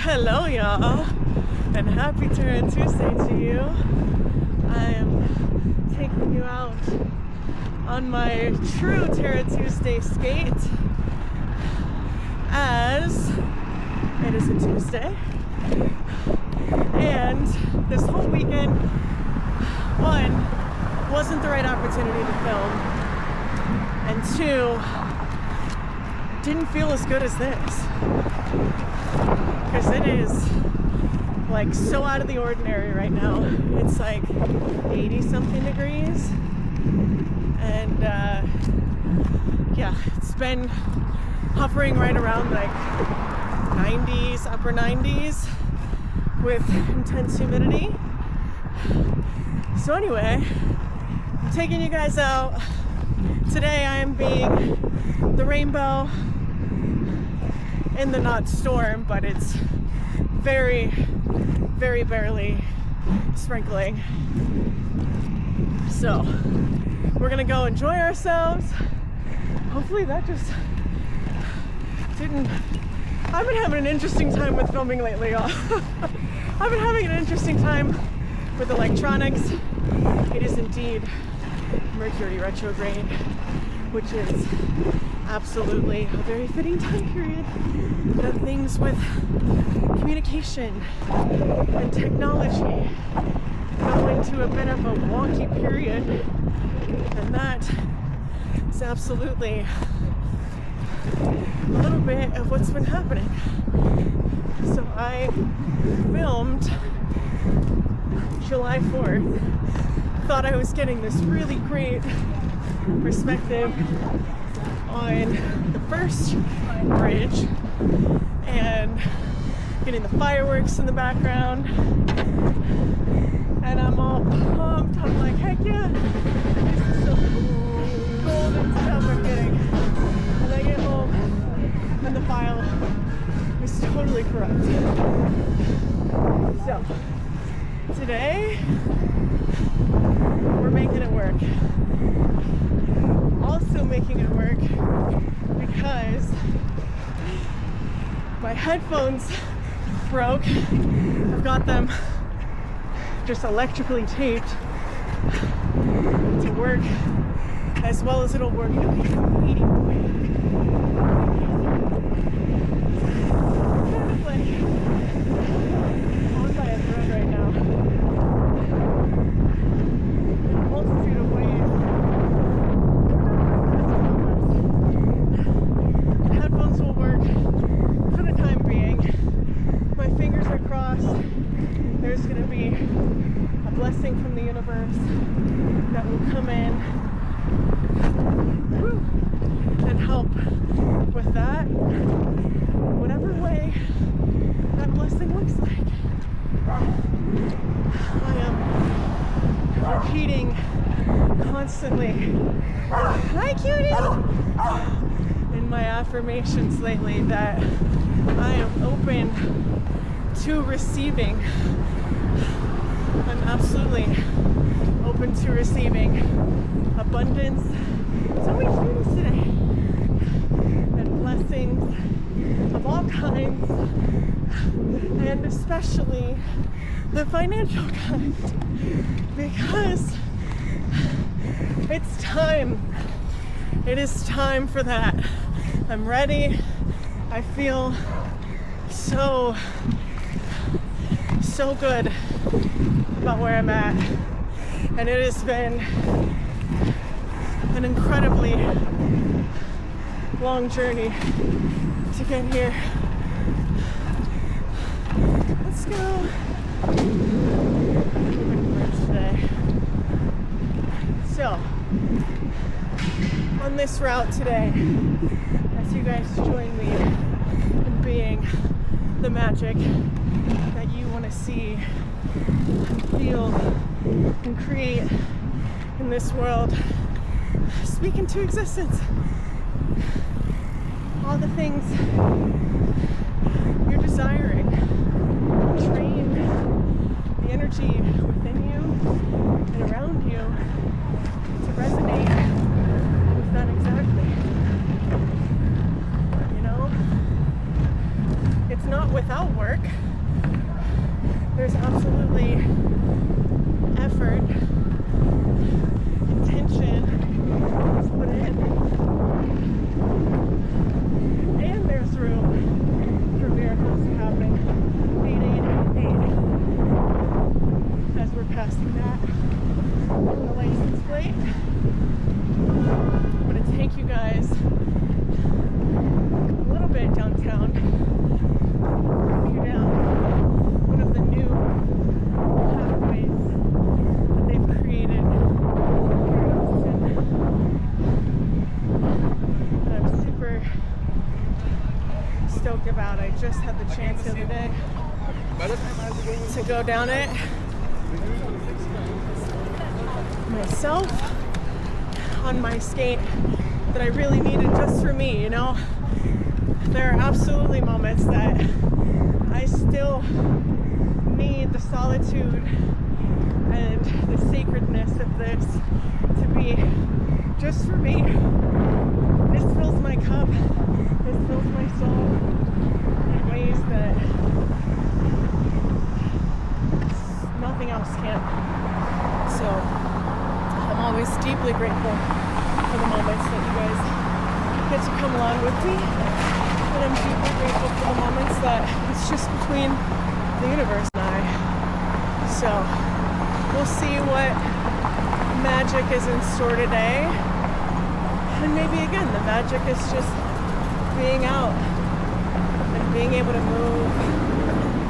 Hello y'all, and happy Terra Tuesday to you. I am taking you out on my true Terra Tuesday skate as it is a Tuesday, and this whole weekend, one, wasn't the right opportunity to film, and two, didn't feel as good as this. Because it is like so out of the ordinary right now. It's like 80 something degrees, and yeah, it's been hovering right around like 90s, upper 90s with intense humidity. So anyway, I'm taking you guys out. Today I am being the rainbow in the not storm, but it's very, very barely sprinkling. So we're gonna go enjoy ourselves. Hopefully that just didn't... I've been having an interesting time with filming lately, y'all. I've been having an interesting time with electronics. It is indeed Mercury retrograde, which is absolutely a very fitting time period that things with communication and technology go into a bit of a wonky period, and that is absolutely a little bit of what's been happening. So I filmed July 4th, thought I was getting this really great perspective on the first bridge and getting the fireworks in the background, and I'm all pumped. I'm like, heck yeah, this is so cool, golden stuff I'm getting. And I get home and the file is totally corrupt. So today we're making it work. Also making it work because my headphones broke. I've got them just electrically taped to work as well as it'll work. On by a thread right now. A multitude of ways. Will work for the time being. My fingers are crossed. There's going to be a blessing from the universe that will come in and help with that, whatever way that blessing looks like. I am repeating constantly, "Hi, cutie!" in my affirmations lately, that I am open to receiving. I'm absolutely open to receiving abundance. So many students today, and blessings of all kinds, and especially the financial kind, because it's time. It is time for that. I'm ready. I feel so good about where I'm at. And it has been an incredibly long journey to get here. Let's go. Today. So, on this route today, as you guys join me in being the magic that you want to see and feel and create in this world, speak into existence all the things you're desiring. Train the energy within you and around you to resonate with that exactly. You know, it's not without work. just had the chance the other day to go down it myself on my skate that I really needed just for me, you know? There are absolutely moments that I still need the solitude and the sacredness of this to be just for me. This fills my cup, this fills my soul in ways that nothing else can. So I'm always deeply grateful for the moments that you guys get to come along with me. And I'm deeply grateful for the moments that it's just between the universe and I. So we'll see what magic is in store today. And maybe again, the magic is just being out and being able to move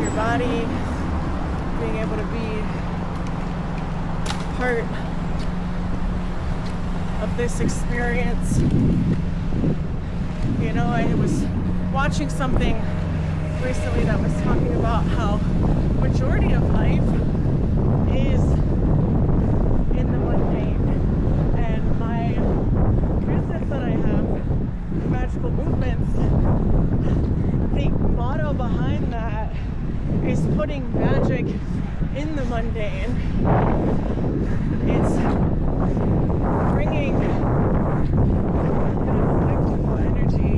your body, being able to be part of this experience. You know, I was watching something recently that was talking about how majority of life is in the mundane. And my business that I have, Magical Movements, the motto behind that is putting magic in the mundane. It's bringing electrical energy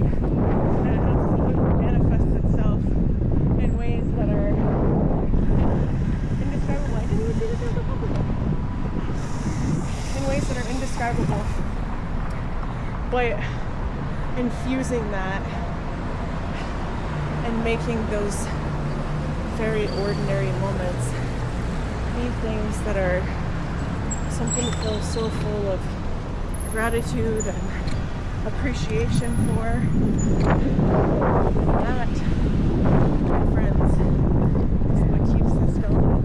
that absolutely manifests itself in ways that are indescribable. I didn't even see this as a compliment. In ways that are indescribable. But infusing that and making those very ordinary moments be things that are something that feels so full of gratitude and appreciation for. That, my friends, is what keeps us going.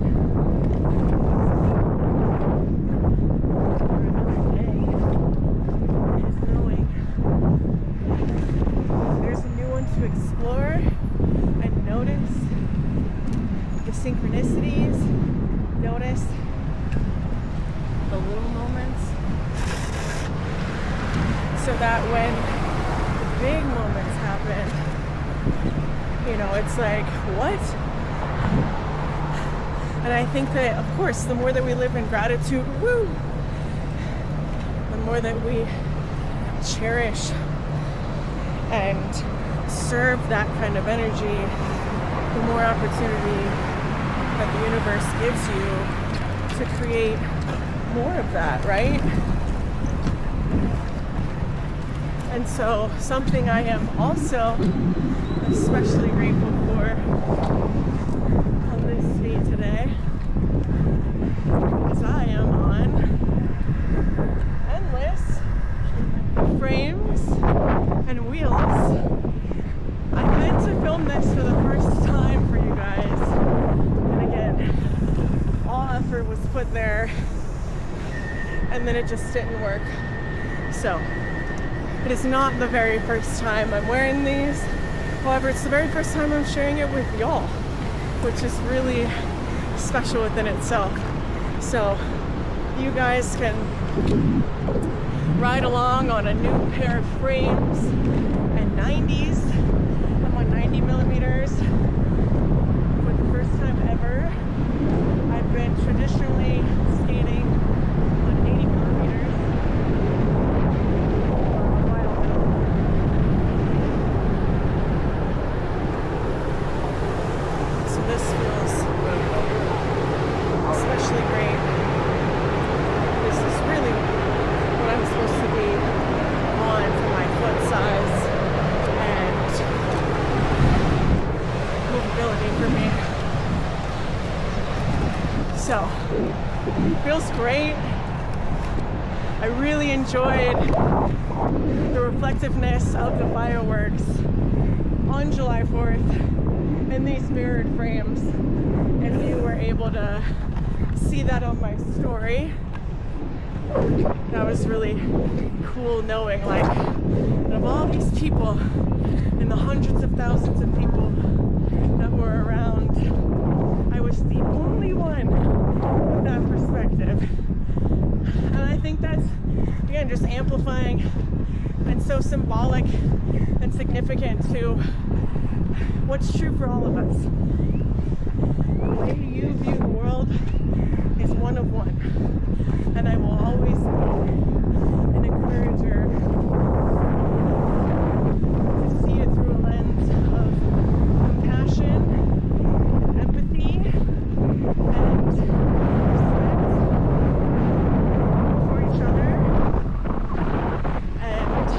For another day is knowing there's a new one to explore and notice the synchronicities, notice the little moments, so that when the big moments happen, you know, it's like, what? And I think that, of course, the more that we live in gratitude, the more that we cherish and serve that kind of energy, the more opportunity that the universe gives you to create more of that, right? And so something I am also especially grateful for on this day today is I am on endless frames and wheels. I meant to film this for the first time for you guys, and again, all effort was put there and then it just didn't work. So it is not the very first time I'm wearing these. However, it's the very first time I'm sharing it with y'all, which is really special within itself. So you guys can ride along on a new pair of frames and 90s. I'm on 90 millimeters for the first time ever. I've been traditionally skating on 80 millimeters for a while now. So this feels especially great. This is really what I'm supposed to be on for my foot size and movability for me. So, feels great. I really enjoyed the reflectiveness of the fireworks on July 4th in these mirrored frames. If you were able to see that on my story, that was really cool knowing, like, and of of all these people and the hundreds of thousands of people that were around, I was the only one with that perspective. And I think that's, again, just amplifying and so symbolic and significant to what's true for all of us. The way you view the world is one of one. And I will always be an encourager to see it through a lens of compassion, and empathy, and respect for each other, and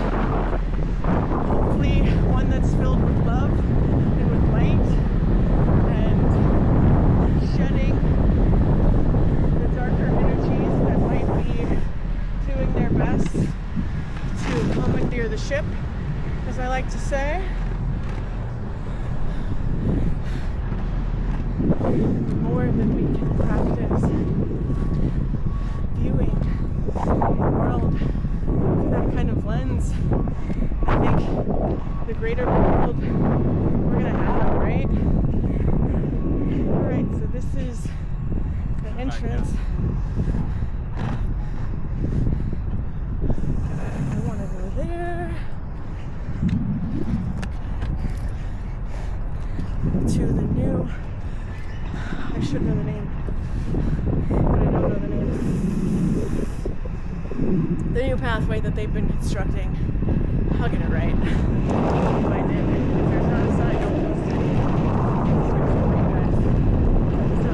hopefully one that's filled with love and with light, and shedding the darker energies that might be doing their best to commandeer the ship, as I like to say. The more that we can practice viewing the world through that kind of lens, I think the greater the world we're gonna have, right? Alright, so this is the entrance. I want to go there to the new, I should know the name, but I don't know the name. The new pathway that they've been constructing. I'll get it right. If I did, if there's not a sign, I'll post it. So,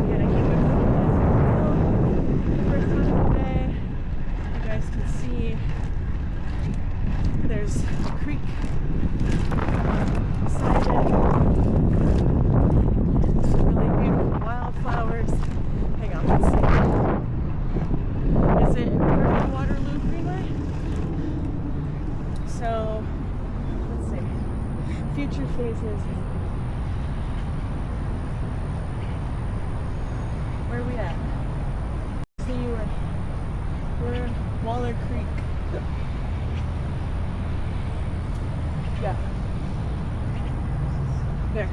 again, I keep it moving. First time of the day, you guys can see there's a creek beside it. Some really beautiful wildflowers. Hang on, let's see. Is it Waterloo Greenway? So, let's see. Future phases. Where are we at? See, we're Waller Creek. Yeah. There.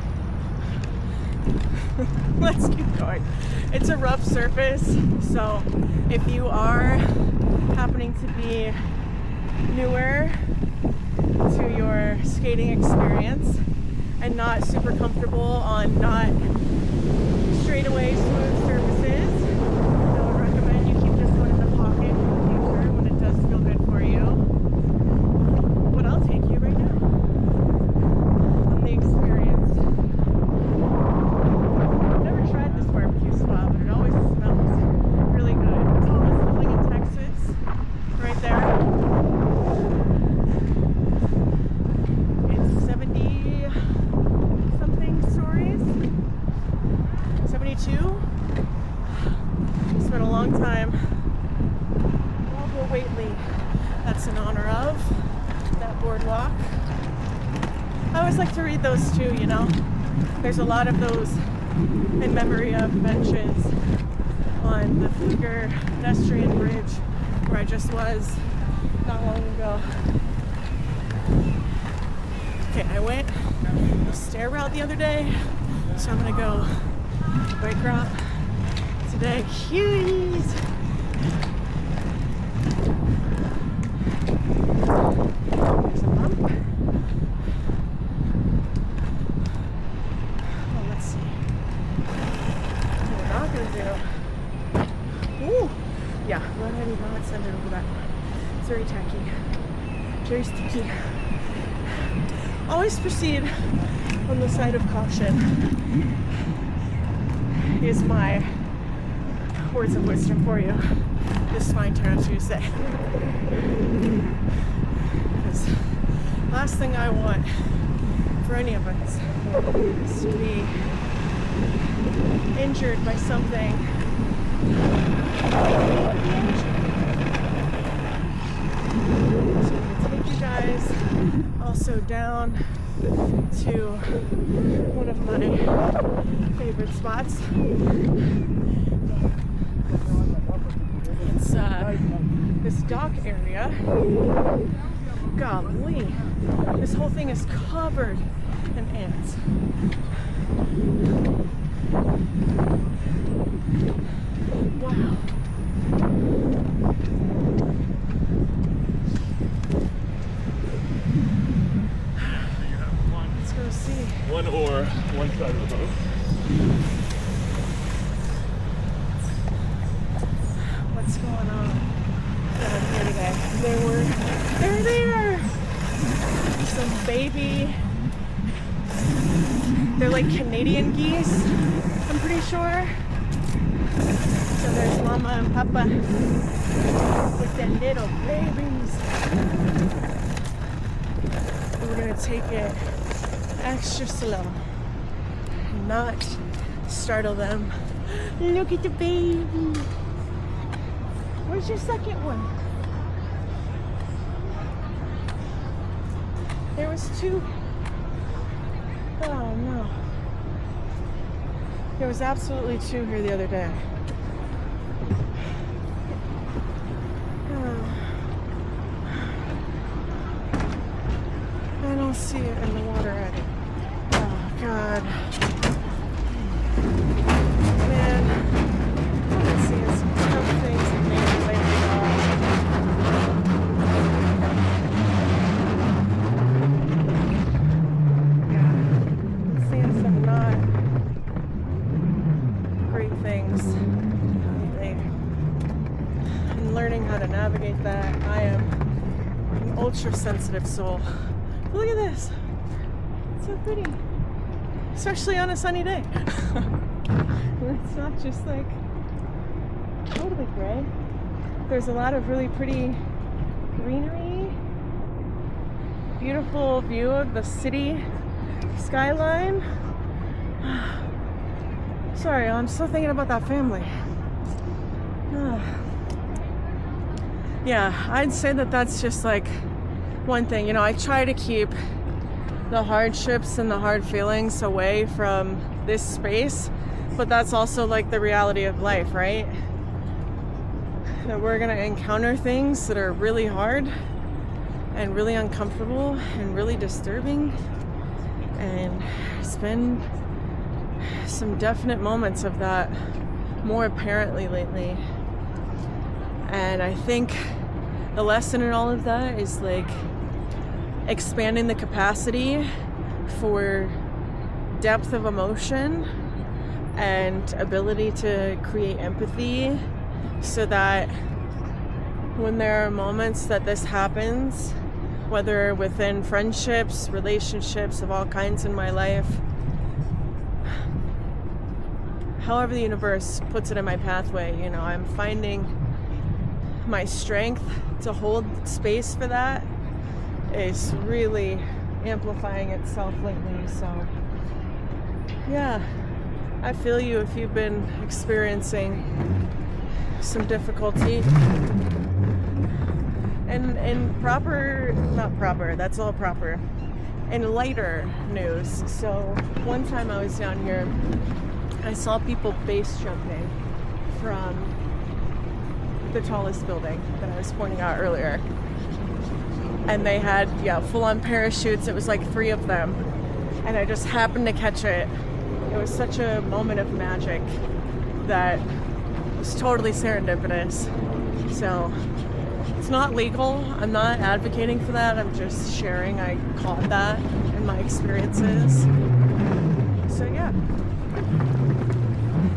Let's keep going. It's a rough surface, so if you are happening to be newer to your skating experience and not super comfortable on not straightaway smooth surfaces, I would recommend you keep this one in the pocket for the future when it does feel good for you. But I'll take you right now on the experience. I've never tried this barbecue spot, but it always smells really good. It's almost like in Texas, right there. It's 70-something stories. 72. It's been a long time. Waldo Whately, that's in honor of that boardwalk. I always like to read those too, you know. There's a lot of those in memory of benches on the Fluker pedestrian bridge where I just was not long ago. Okay, I went the stair route the other day, so I'm gonna go bike route today. Cuties! There's a bump. Oh, let's see. What we're not gonna do. Ooh! Yeah, go ahead and not send it over that. It's very tacky. Very sticky. Always proceed on the side of caution is my words of wisdom for you this fine Tarot Tuesday. Because last thing I want for any of us is to be injured by something. So I'm going to take you guys also down to one of my favorite spots. It's this dock area Golly, this whole thing is covered in ants. Wow. Let's go see. One oar, one side of the boat. What's going on here today? They're there. Some baby. They're like Canadian geese, I'm pretty sure. So there's Mama and Papa with their little babies. We're gonna take it extra slow, not startle them. Look at the baby. Where's your second one? There was two. Oh no. There was absolutely two here the other day. I don't see it in the water either. Oh God. Man, I've been seeing some tough things in nature lately, y'all. Yeah, I'm seeing some not great things lately. And learning how to navigate that. I am an ultra sensitive soul. Look at this. It's so pretty. Especially on a sunny day. It's not just like totally gray. There's a lot of really pretty greenery. Beautiful view of the city skyline. Sorry, I'm still thinking about that family. Yeah, I'd say that that's just like one thing. You know, I try to keep the hardships and the hard feelings away from this space, but that's also like the reality of life, right? That we're gonna encounter things that are really hard and really uncomfortable and really disturbing, and it's been some definite moments of that more apparently lately. And I think the lesson in all of that is like expanding the capacity for depth of emotion and ability to create empathy, so that when there are moments that this happens, whether within friendships, relationships of all kinds in my life, however the universe puts it in my pathway, you know, I'm finding my strength to hold space for that is really amplifying itself lately. So yeah, I feel you if you've been experiencing some difficulty. And that's all proper. In lighter news, so one time I was down here, I saw people base jumping from the tallest building that I was pointing out earlier. And they had, full-on parachutes. It was like 3 of them. And I just happened to catch it. It was such a moment of magic that was totally serendipitous. So it's not legal. I'm not advocating for that. I'm just sharing. I caught that in my experiences. So yeah,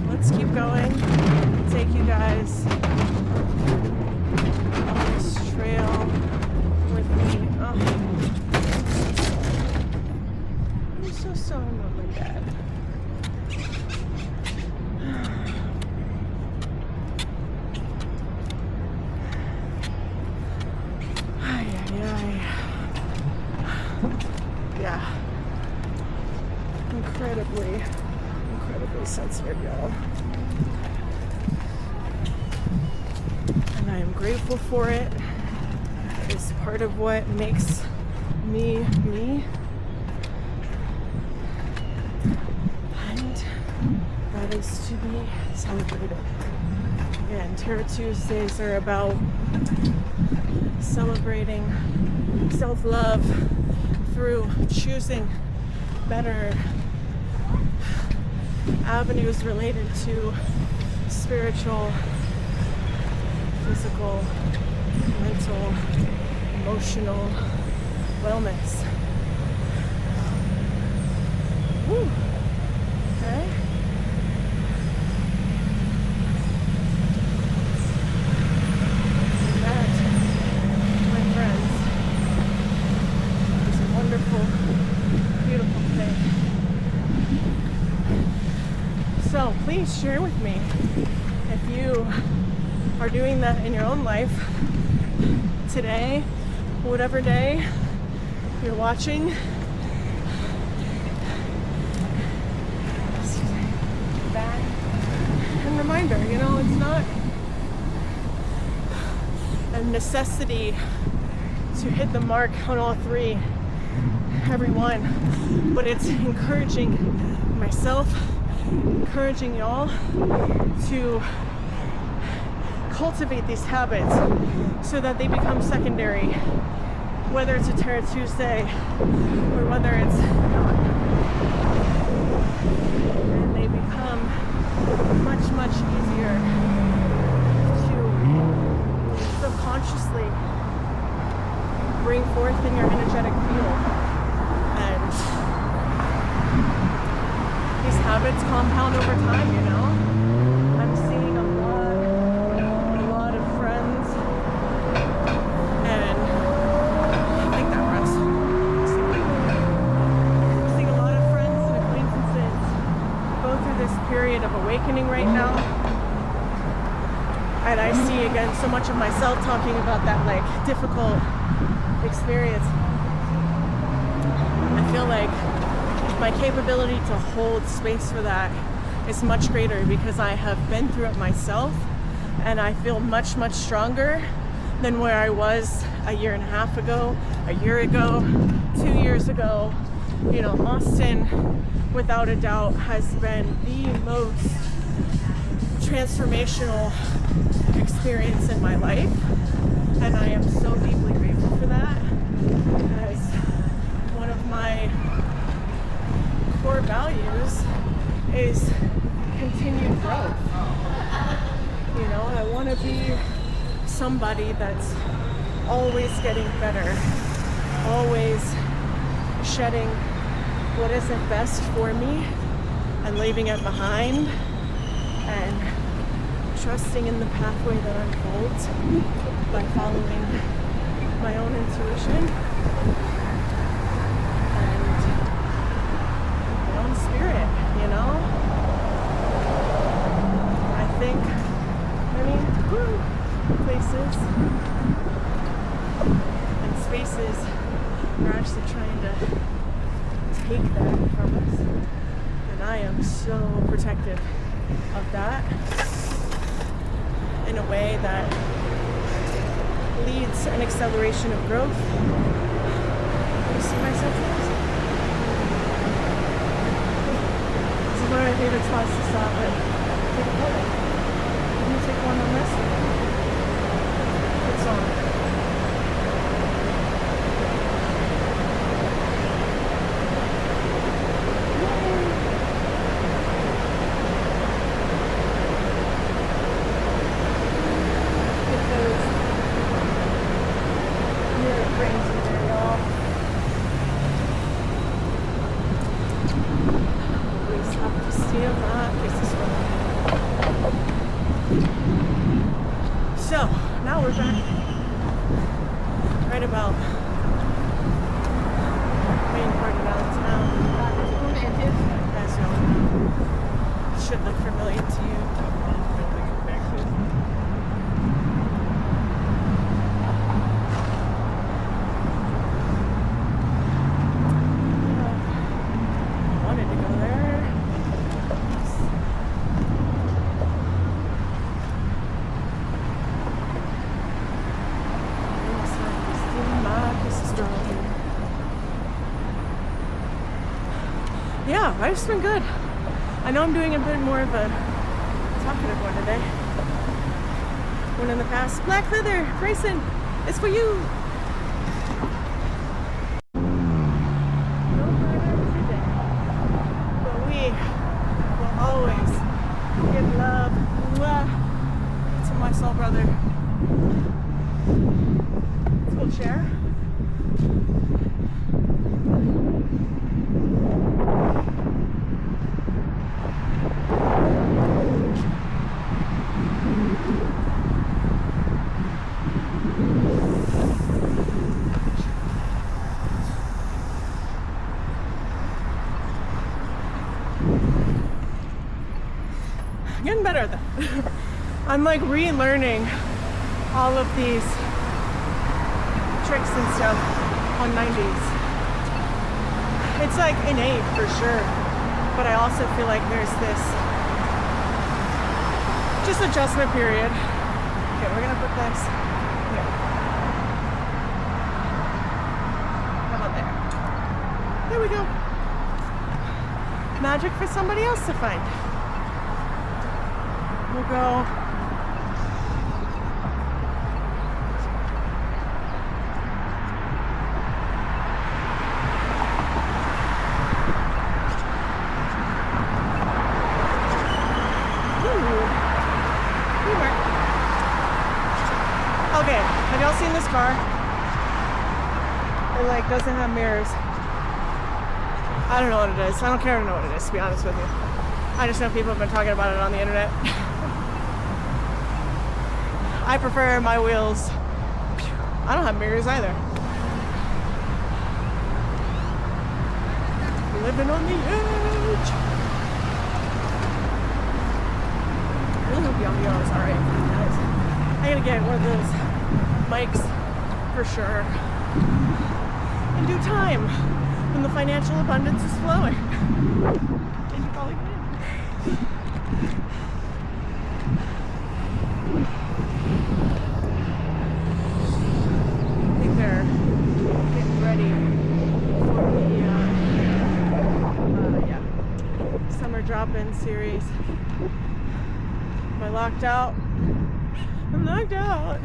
let's keep going. Take you guys on this trail with me. Oh. I'm so sorry about my dad. Yeah. Incredibly sensitive, y'all. And I am grateful for it. It's part of what makes me, me. And that is to be celebrated. Again, Terror Tuesdays are about celebrating self-love through choosing better avenues related to spiritual, physical, mental, emotional wellness. Woo. Okay. That, my friends, is a wonderful, beautiful thing. So please share with me if you are doing that in your own life today, whatever day you're watching. That and reminder, you know, it's not a necessity to hit the mark on all three, everyone, but it's encouraging myself, encouraging y'all to cultivate these habits so that they become secondary, whether it's a Terra Tuesday or whether it's not. And they become much, much easier to subconsciously bring forth in your energetic field. And these habits compound over time, you know? I'm seeing a lot of friends, and I think that rest. I'm seeing a lot of friends and acquaintances go through this period of awakening right now. And I see again so much of myself talking about that like difficult experience. I feel like my capability to hold space for that is much greater because I have been through it myself, and I feel much, much stronger than where I was a year and a half ago, a year ago, 2 years ago. You know, Austin, without a doubt, has been the most transformational experience in my life, and I am so deeply grateful for that. As one of my core values is continued growth. You know, I want to be somebody that's always getting better, always shedding what isn't best for me and leaving it behind, and trusting in the pathway that unfolds by following my own intuition and my own spirit, you know? I think many places and spaces are actually trying to take that from us, and I am so protective of that in a way that leads an acceleration of growth. You see myself next. This is one of my favorite spots to stop and take a photo. Can you take one on this? Good song. So now we're back right about main part of downtown. As y'all know, should look familiar to you. Wanted to go there. Yeah, life's been good. I know I'm doing a bit more of a talkative one today. One in the past. Black Feather, Grayson, is for you. No further today. But we will always give love to my soul brother. Let's go chair. I'm getting better at that. I'm like relearning all of these tricks and stuff on 90s. It's like innate for sure, but I also feel like there's this just adjustment period. Okay, we're gonna put this here. How about there? There we go. Magic for somebody else to find. We'll go. Okay, have y'all seen this car? It like doesn't have mirrors. I don't know what it is. I don't care to know what it is, to be honest with you. I just know people have been talking about it on the internet. I prefer my wheels. I don't have mirrors either. Living on the edge. I really hope y'all BYOS alright, guys. I gotta get one of those mics for sure in due time when the financial abundance is flowing. And you probably can. I think they're getting ready for the summer drop-in series. Am I locked out? I'm locked out.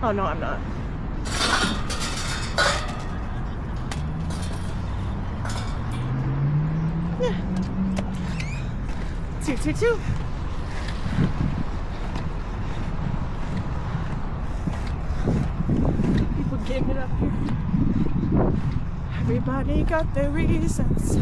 Oh no, I'm not. Yeah. 222. People getting it up here. Everybody got their reasons.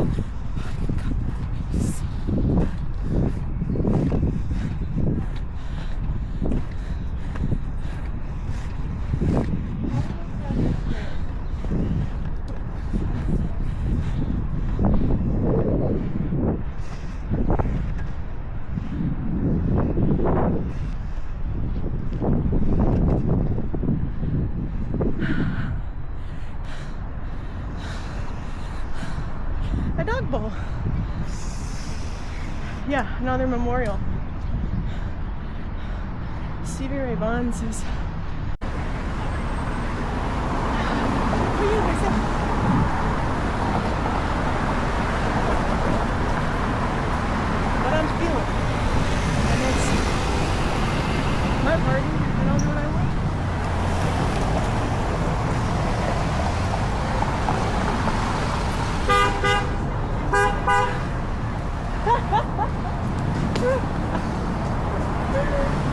A dog bowl. Yeah, another memorial. Stevie Ray Vaughan says, "Who are you, Lisa?" What I'm feeling. And it's my party, and I'll do what I want.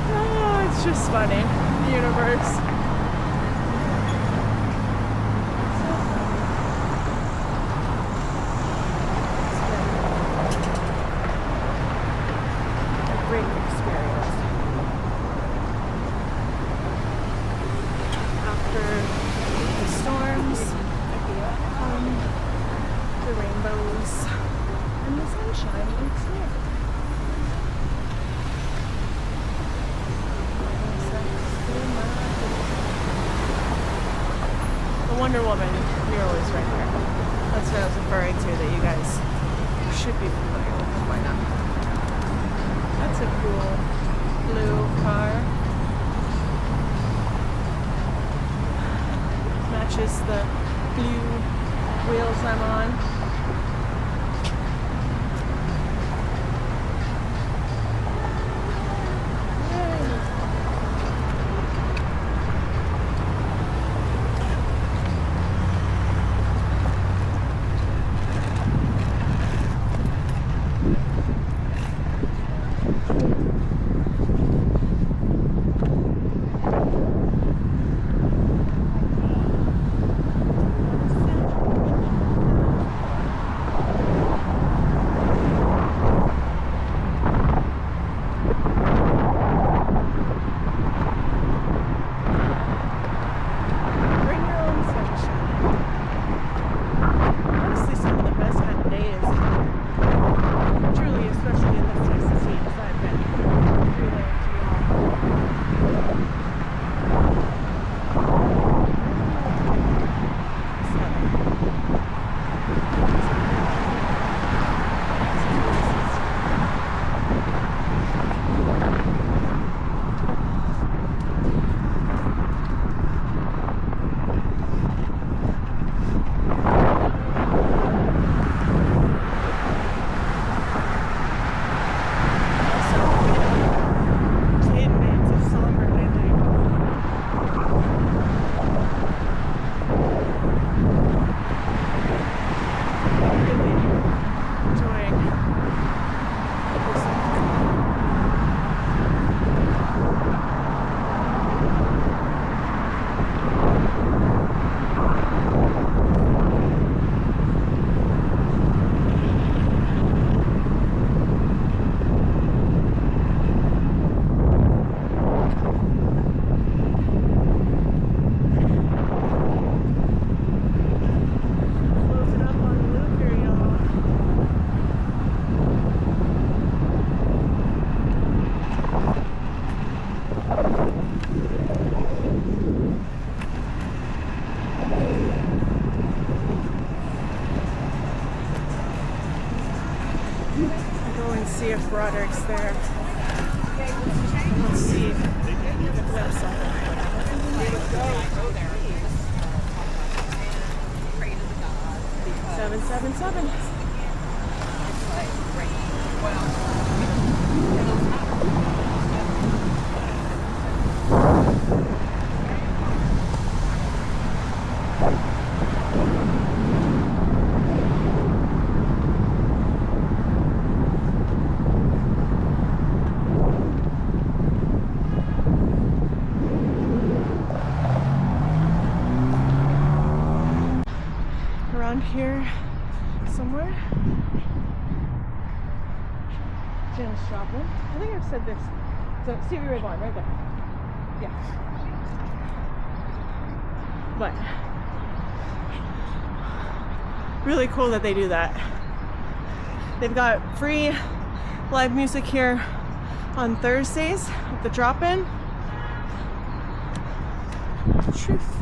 Oh, it's just funny. The universe. It's been a great experience. After the storms come the rainbows and the sunshine. It's here. Wonder Woman mural is right there. That's what I was referring to, that you guys should be familiar with. Why not? That's a cool blue car. Matches the blue wheels I'm on. there. Let's see the website. 777. Around here somewhere. Jim's shopping. I think I've said this. So Stevie Ray Vaughan right there. Yeah. But really cool that they do that. They've got free live music here on Thursdays at the drop-in. Truth.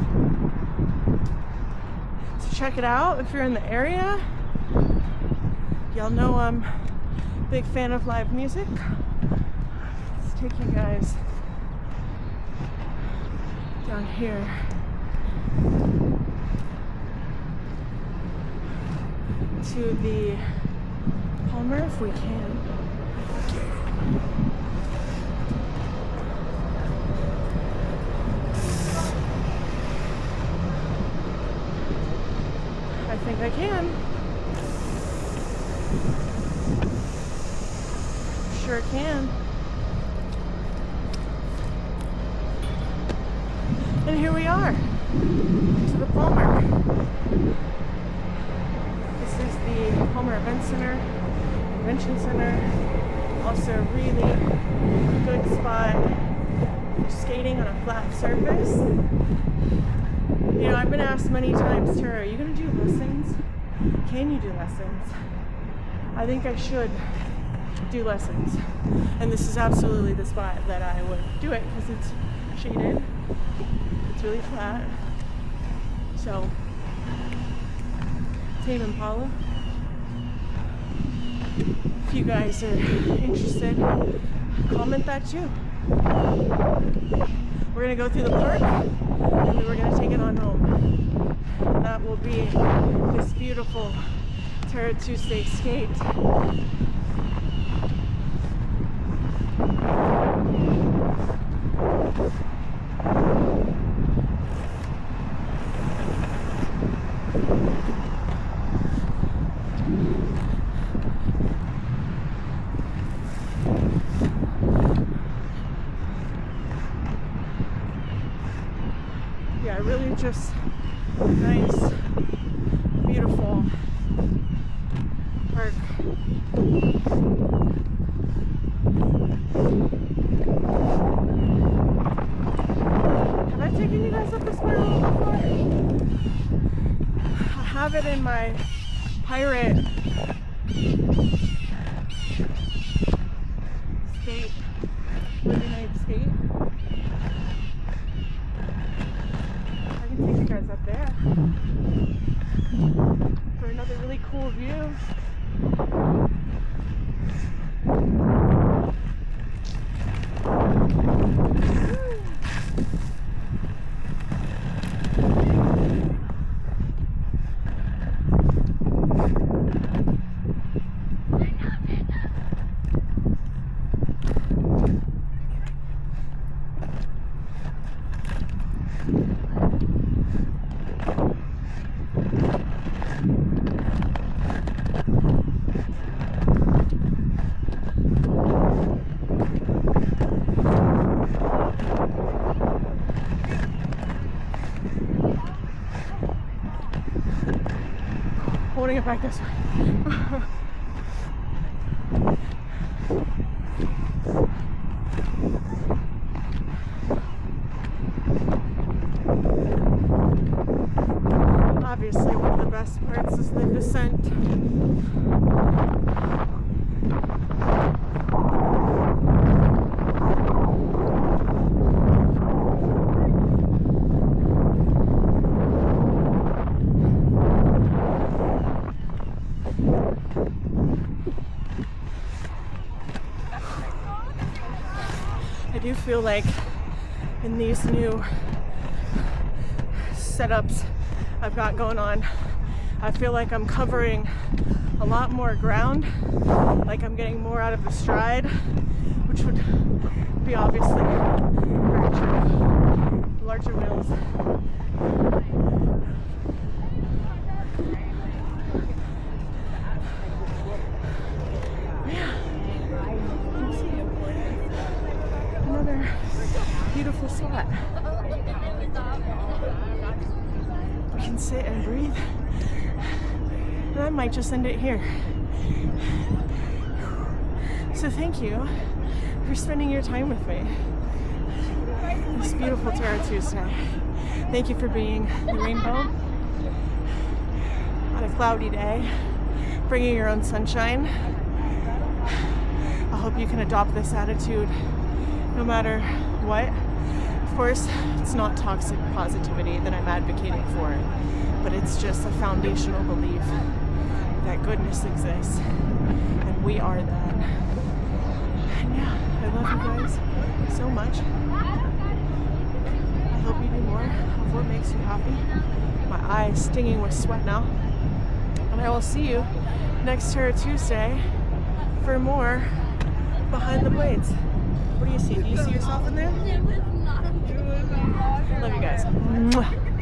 Check it out if you're in the area. Y'all know I'm a big fan of live music. Let's take you guys down here. To the Palmer if we can. I think I can. Sure can. And here we are, to the Palmer. This is the Palmer Event Center, Convention Center. Also a really good spot for skating on a flat surface. You know, I've been asked many times, Tara, are you going to do lessons? Can you do lessons? I think I should do lessons. And this is absolutely the spot that I would do it because it's shaded. It's really flat. So, Tame Impala. If you guys are interested, comment that too. We're going to go through the park and then we're going to take it on home. That will be this beautiful Terra Tuesday skate. Yeah, really just nice, beautiful park. Have I taken you guys up the spiral before? I have it in my pirate skate, Living Night skate. Take you guys up there for another really cool view. Holding it back this way. Obviously, one of the best parts is the descent. I do feel like in these new setups I've got going on, I feel like I'm covering a lot more ground, like I'm getting more out of the stride, which would be obviously very true. Larger wheels. Another beautiful spot. We can sit and breathe. And I might just end it here. So thank you for spending your time with me this beautiful Terra Tuesday. Thank you for being the rainbow on a cloudy day, bringing your own sunshine. I hope you can adopt this attitude no matter what. Of course, it's not toxic positivity that I'm advocating for, but it's just a foundational belief that goodness exists and we are that. And yeah, I love you guys so much. I hope you do more of what makes you happy. My eye is stinging with sweat now. And I will see you next Terra Tuesday for more Behind the Blades. What do you see? Do you see yourself in there? Love you guys. Mwah.